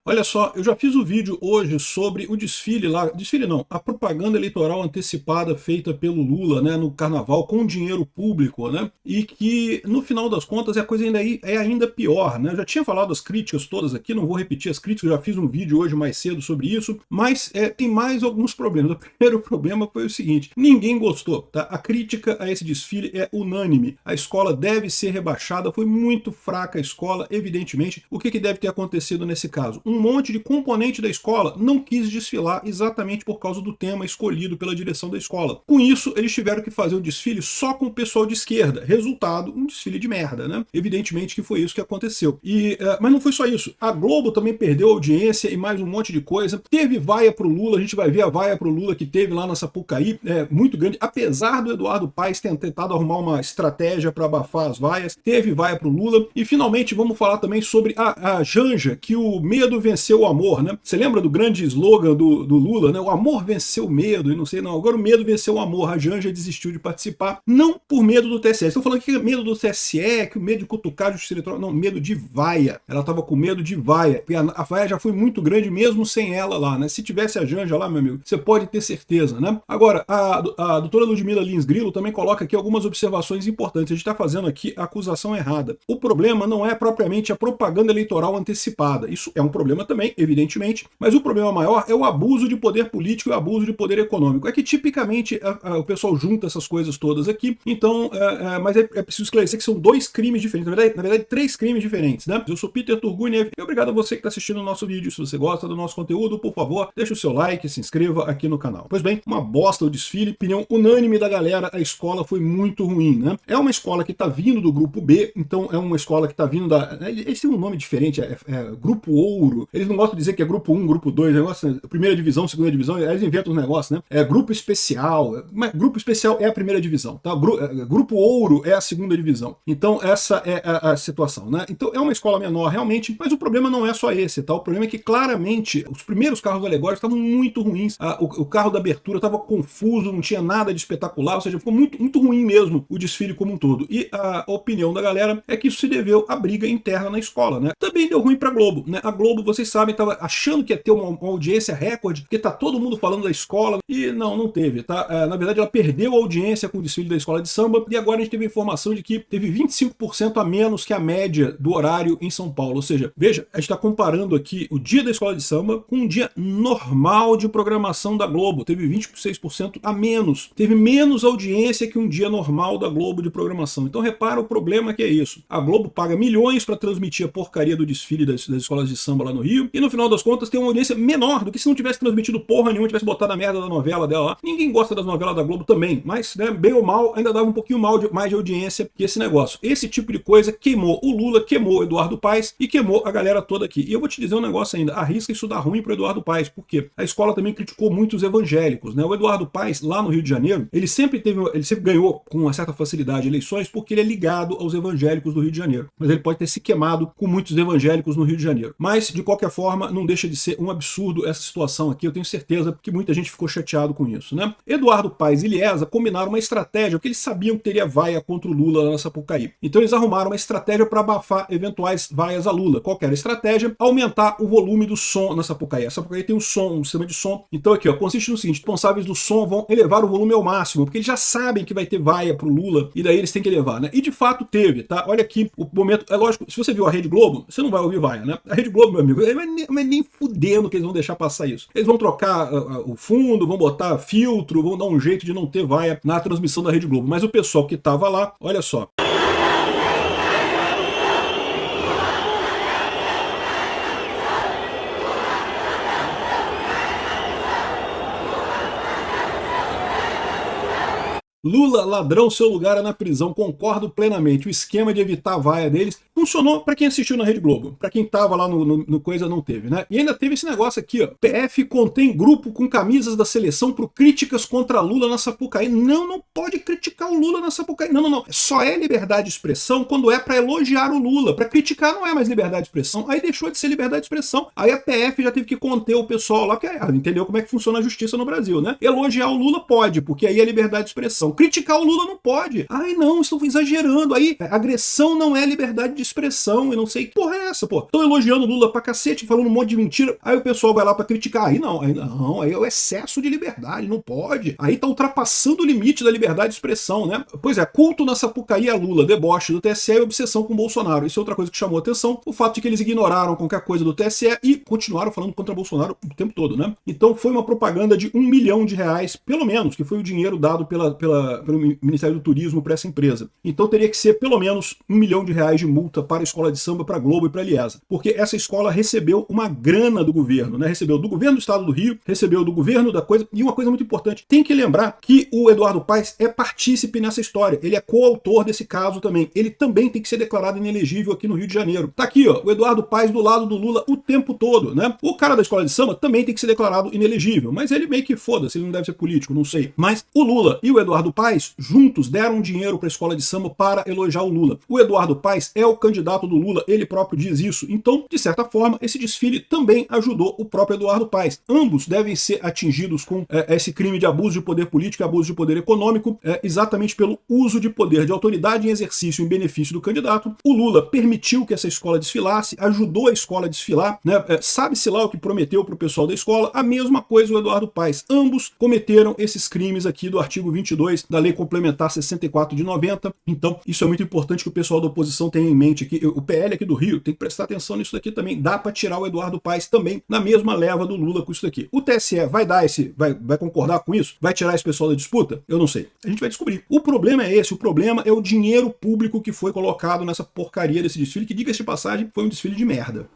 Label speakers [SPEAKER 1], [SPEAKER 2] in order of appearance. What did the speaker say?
[SPEAKER 1] Olha só, eu já fiz um vídeo hoje sobre o desfile lá, desfile não, a propaganda eleitoral antecipada feita pelo Lula, né, no carnaval com dinheiro público, né, e que no final das contas a coisa é ainda pior, né. Eu já tinha falado as críticas todas aqui, não vou repetir as críticas, já fiz um vídeo hoje mais cedo sobre isso, mas tem mais alguns problemas. O primeiro problema foi o seguinte: ninguém gostou, tá? A crítica a esse desfile é unânime. A escola deve ser rebaixada, foi muito fraca a escola, evidentemente. O que deve ter acontecido nesse caso? Um monte de componente da escola não quis desfilar exatamente por causa do tema escolhido pela direção da escola. Com isso, eles tiveram que fazer um desfile só com o pessoal de esquerda. Resultado, um desfile de merda, né? Evidentemente que foi isso que aconteceu. Mas não foi só isso. A Globo também perdeu audiência e mais um monte de coisa. Teve vaia pro Lula, a gente vai ver a vaia pro Lula que teve lá na Sapucaí, muito grande. Apesar do Eduardo Paes ter tentado arrumar uma estratégia para abafar as vaias, teve vaia pro Lula. E finalmente vamos falar também sobre a Janja, que o medo venceu o amor, né? Você lembra do grande slogan do Lula, né? O amor venceu o medo, e não sei não, agora o medo venceu o amor. A Janja desistiu de participar, não por medo do TSE. Estão falando que é medo do TSE, que o medo de cutucar a justiça eleitoral, não, medo de vaia. Ela estava com medo de vaia, porque a vaia já foi muito grande mesmo sem ela lá, né? Se tivesse a Janja lá, meu amigo, você pode ter certeza, né? Agora, a doutora Ludmila Lins Grilo também coloca aqui algumas observações importantes. A gente está fazendo aqui a acusação errada. O problema não é propriamente a propaganda eleitoral antecipada. Isso é um problema também, evidentemente, mas o problema maior é o abuso de poder político e o abuso de poder econômico. É que tipicamente o pessoal junta essas coisas todas aqui, então, mas é preciso esclarecer que são dois crimes diferentes, na verdade três crimes diferentes, né? Eu sou Peter Turguniev e obrigado a você que está assistindo o nosso vídeo. Se você gosta do nosso conteúdo, por favor, deixa o seu like, se inscreva aqui no canal. Pois bem, uma bosta o desfile, opinião unânime da galera, a escola foi muito ruim, né? É uma escola que está vindo do grupo B, então é uma escola que está vindo da... Eles têm um nome diferente, Grupo Ouro. Eles não gostam de dizer que é Grupo 1, Grupo 2, negócio, primeira divisão, segunda divisão, eles inventam os negócios, né? Grupo Especial, mas Grupo Especial é a primeira divisão, tá? Grupo Ouro é a segunda divisão. Então essa é a situação, né? Então é uma escola menor realmente, mas o problema não é só esse, tá? O problema é que claramente os primeiros carros alegóricos estavam muito ruins, o carro da abertura estava confuso, não tinha nada de espetacular, ou seja, ficou muito, muito ruim mesmo o desfile como um todo. E a opinião da galera é que isso se deveu à briga interna na escola, né? Também deu ruim pra Globo, né? A Globo, vocês sabem, estava achando que ia ter uma audiência recorde, porque tá todo mundo falando da escola, e não teve, tá? Na verdade, ela perdeu a audiência com o desfile da escola de samba, e agora a gente teve a informação de que teve 25% a menos que a média do horário em São Paulo. Ou seja, veja, a gente está comparando aqui o dia da escola de samba com um dia normal de programação da Globo. Teve 26% a menos. Teve menos audiência que um dia normal da Globo de programação. Então repara o problema que é isso. A Globo paga milhões para transmitir a porcaria do desfile das escolas de samba lá no Rio, e no final das contas tem uma audiência menor do que se não tivesse transmitido porra nenhuma, tivesse botado a merda da novela dela lá. Ninguém gosta das novelas da Globo também, mas, né, bem ou mal, ainda dava um pouquinho mais de audiência que esse negócio. Esse tipo de coisa queimou o Lula, queimou o Eduardo Paes e queimou a galera toda aqui. E eu vou te dizer um negócio ainda, arrisca isso dar ruim pro Eduardo Paes, porque a escola também criticou muito os evangélicos, né? O Eduardo Paes, lá no Rio de Janeiro, ele sempre ganhou com uma certa facilidade eleições porque ele é ligado aos evangélicos do Rio de Janeiro. Mas ele pode ter se queimado com muitos evangélicos no Rio de Janeiro. Mas, de qualquer forma, não deixa de ser um absurdo essa situação aqui. Eu tenho certeza que muita gente ficou chateado com isso, né? Eduardo Paes e Liesa combinaram uma estratégia, porque eles sabiam que teria vaia contra o Lula lá na Sapucaí. Então eles arrumaram uma estratégia para abafar eventuais vaias a Lula. Qual que era a estratégia? Aumentar o volume do som na Sapucaí. A Sapucaí tem um sistema de som. Então aqui, ó, consiste no seguinte: os responsáveis do som vão elevar o volume ao máximo, porque eles já sabem que vai ter vaia pro Lula, e daí eles têm que elevar, né? E de fato teve, tá? Olha aqui o momento, é lógico, se você viu a Rede Globo, você não vai ouvir vaia, né? A Rede Globo, meu amigo, mas nem fudendo que eles vão deixar passar isso. Eles vão trocar o fundo, vão botar filtro, vão dar um jeito de não ter vaia na transmissão da Rede Globo. Mas o pessoal que tava lá, olha só. Lula, ladrão, seu lugar é na prisão. Concordo plenamente. O esquema de evitar a vaia deles funcionou para quem assistiu na Rede Globo. Para quem tava lá no coisa, não teve, né? E ainda teve esse negócio aqui, ó. PF contém grupo com camisas da seleção por críticas contra Lula na Sapucaí. Não pode criticar o Lula na Sapucaí. Não. Só é liberdade de expressão quando é para elogiar o Lula. Para criticar não é mais liberdade de expressão. Aí deixou de ser liberdade de expressão. Aí a PF já teve que conter o pessoal lá, que entendeu como é que funciona a justiça no Brasil, né? Elogiar o Lula pode, porque aí é liberdade de expressão. expressão. Criticar o Lula não pode. Ai, não, estão exagerando. Aí, agressão não é liberdade de expressão, e não sei que porra é essa, pô. Estão elogiando o Lula pra cacete, falando um monte de mentira. Aí o pessoal vai lá pra criticar. Aí não, aí é o excesso de liberdade, não pode. Aí tá ultrapassando o limite da liberdade de expressão, né? Pois é, culto na Sapucaí a Lula, deboche do TSE e obsessão com Bolsonaro. Isso é outra coisa que chamou a atenção. O fato de que eles ignoraram qualquer coisa do TSE e continuaram falando contra Bolsonaro o tempo todo, né? Então foi uma propaganda de R$1 milhão, pelo menos, que foi o dinheiro dado pelo Ministério do Turismo para essa empresa. Então teria que ser pelo menos R$1 milhão de multa para a escola de samba, para a Globo e para a Liesa. Porque essa escola recebeu uma grana do governo, né? Recebeu do governo do estado do Rio, recebeu do governo da coisa. E uma coisa muito importante, tem que lembrar que o Eduardo Paes é partícipe nessa história. Ele é coautor desse caso também. Ele também tem que ser declarado inelegível aqui no Rio de Janeiro. Tá aqui, ó, o Eduardo Paes do lado do Lula o tempo todo, né? O cara da escola de samba também tem que ser declarado inelegível, mas ele meio que foda-se, ele não deve ser político, não sei. Mas o Lula e o Eduardo Paes juntos deram dinheiro para a escola de samba para elogiar o Lula. O Eduardo Paes é o candidato do Lula, ele próprio diz isso. Então, de certa forma, esse desfile também ajudou o próprio Eduardo Paes. Ambos devem ser atingidos com esse crime de abuso de poder político e abuso de poder econômico, exatamente pelo uso de poder de autoridade em exercício em benefício do candidato. O Lula permitiu que essa escola desfilasse, ajudou a escola a desfilar, né? Sabe-se lá o que prometeu para o pessoal da escola, a mesma coisa o Eduardo Paes. Ambos cometeram esses crimes aqui do artigo 22 da Lei Complementar 64 de 90. Então, isso é muito importante que o pessoal da oposição tenha em mente aqui. O PL aqui do Rio tem que prestar atenção nisso daqui também. Dá para tirar o Eduardo Paes também na mesma leva do Lula com isso daqui. O TSE vai concordar com isso? Vai tirar esse pessoal da disputa? Eu não sei. A gente vai descobrir. O problema é esse. O problema é o dinheiro público que foi colocado nessa porcaria desse desfile, que, diga-se de passagem, foi um desfile de merda.